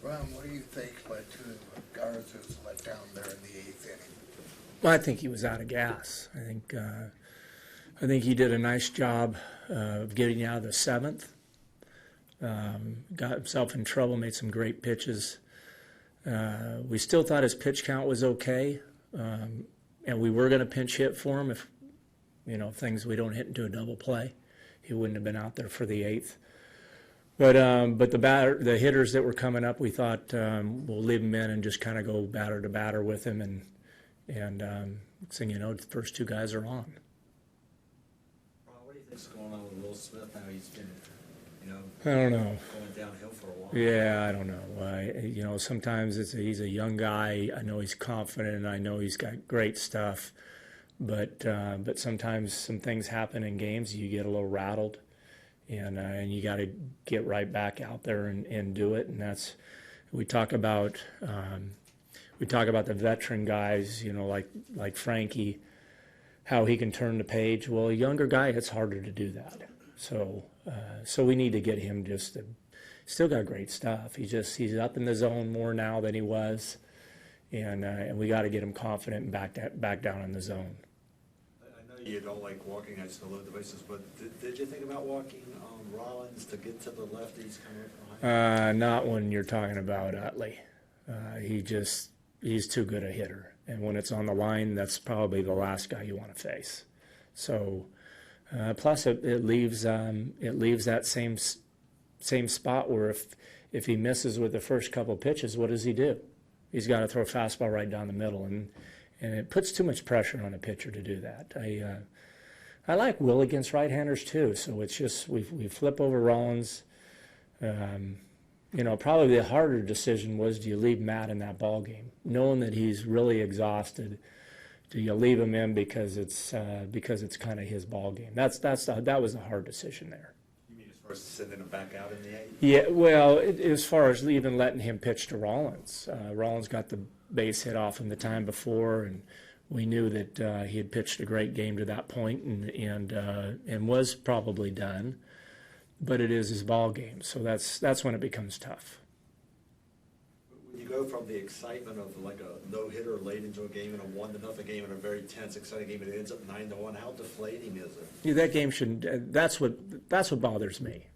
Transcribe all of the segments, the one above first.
Ron, what do you think led to Garza's letdown there in the 8th inning? Well, I think he was out of gas. I think he did a nice job of getting out of the 7th. Got himself in trouble, made some great pitches. We still thought his pitch count was okay, and we were going to pinch hit for him if, things we don't hit into a double play. He wouldn't have been out there for the 8th. But the hitters that were coming up, we thought we'll leave them in and just kind of go batter to batter with him, and next thing you know, the first 2 guys are on. What do you think's going on with Will Smith now? He's been, I don't know. going downhill for a while. Yeah, I don't know. Sometimes he's a young guy. I know he's confident. I know he's got great stuff, but sometimes some things happen in games. You get a little rattled, and you got to get right back out there and do it. And that's we talk about the veteran guys. Like Frankie, how he can turn the page. Well, a younger guy, it's harder to do that. So we need to get him still got great stuff. He's up in the zone more now than he was, and we got to get him confident and back down in the zone. I know you don't like walking against the low devices, but did you think about walking Rollins to get to the left? He's coming up behind. Not when you're talking about Utley. He's too good a hitter, and when it's on the line, that's probably the last guy you want to face. So. Plus, it leaves that same spot where if he misses with the first couple pitches, what does he do? He's got to throw a fastball right down the middle, and it puts too much pressure on a pitcher to do that. I like Will against right-handers too, so it's just we flip over Rollins. Probably the harder decision was, do you leave Matt in that ball game, knowing that he's really exhausted? Do you leave him in because it's kind of his ball game? That was a hard decision there. You mean as far as sending him back out in the 8th? Yeah, well, as far as even letting him pitch to Rollins, Rollins got the base hit off him the time before, and we knew that he had pitched a great game to that point and was probably done, but it is his ball game, so that's when it becomes tough. You go from the excitement of like a no-hitter late into a game and a 1-0 game and a very tense, exciting game, and it ends up 9-1. How deflating is it? Yeah, that game shouldn't. That's what bothers me.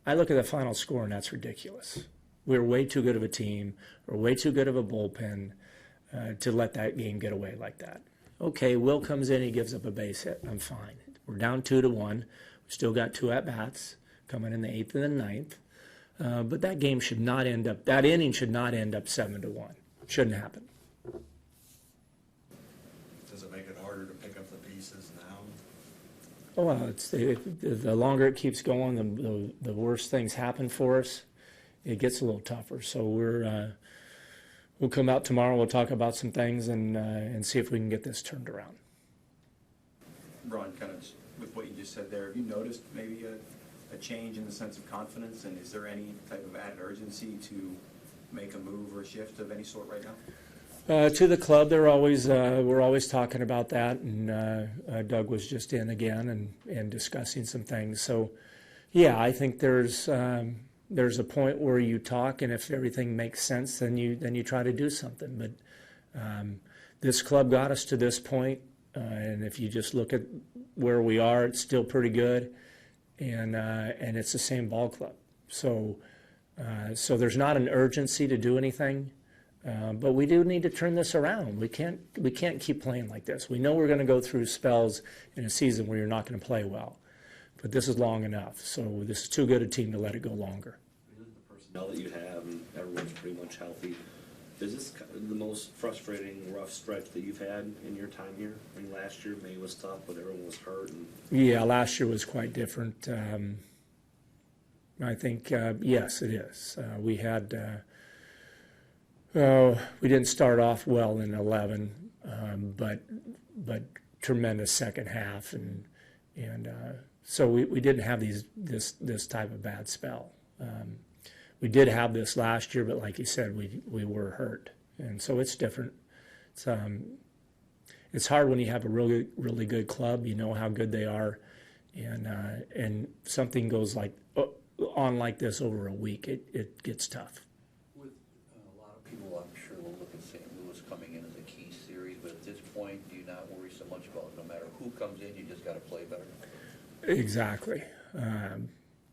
I look at the final score, and that's ridiculous. We're way too good of a team, or way too good of a bullpen to let that game get away like that. Okay, Will comes in, he gives up a base hit. I'm fine. We're down 2-1. We still got 2 at bats coming in the 8th and the 9th. But that game should not end up. That inning should not end up 7-1. Shouldn't happen. Does it make it harder to pick up the pieces now? Oh, well, the longer it keeps going, the worse things happen for us. It gets a little tougher. So we'll come out tomorrow. We'll talk about some things and see if we can get this turned around. Ron, kind of with what you just said there, have you noticed maybe a change in the sense of confidence, and is there any type of added urgency to make a move or a shift of any sort right now? To the club, we're always talking about that, and Doug was just in again and discussing some things. So, yeah, I think there's a point where you talk, and if everything makes sense, then you try to do something. But this club got us to this point, and if you just look at where we are, it's still pretty good. And it's the same ball club, so there's not an urgency to do anything, but we do need to turn this around. We can't keep playing like this. We know we're going to go through spells in a season where you're not going to play well, but this is long enough. So this is too good a team to let it go longer. The personnel that you have, and everyone's pretty much healthy. Is this the most frustrating, rough stretch that you've had in your time here? I mean, last year May was tough, but everyone was hurt. Yeah, last year was quite different. I think, yes, it is. We didn't start off well in 11, but tremendous second half, and so we didn't have this type of bad spell. We did have this last year, but like you said, we were hurt, and so it's different. It's hard when you have a really good club. You know how good they are, and something goes on like this over a week. It gets tough. With coming in as a key series, but at this point, do you not worry so much about no matter who comes in, you just got to play better? Exactly.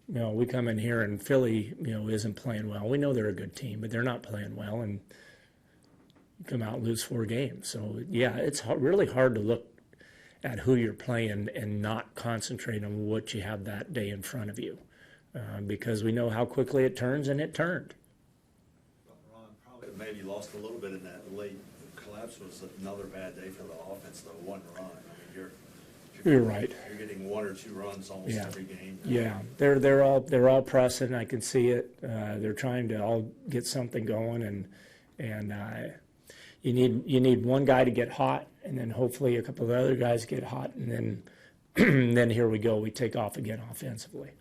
We come in here and Philly, isn't playing well. We know they're a good team, but they're not playing well, and you come out and lose 4 games. So, yeah, it's really hard to look at who you're playing and not concentrate on what you have that day in front of you, because we know how quickly it turns, and it turned. Ron, probably maybe lost a little bit in that late collapse was another bad day for the offense, though, 1 run. I mean, You're right. You're getting 1 or 2 runs almost every game. Yeah, they're all pressing. I can see it. They're trying to all get something going, and you need one guy to get hot, and then hopefully a couple of other guys get hot, and then then here we go. We take off again offensively.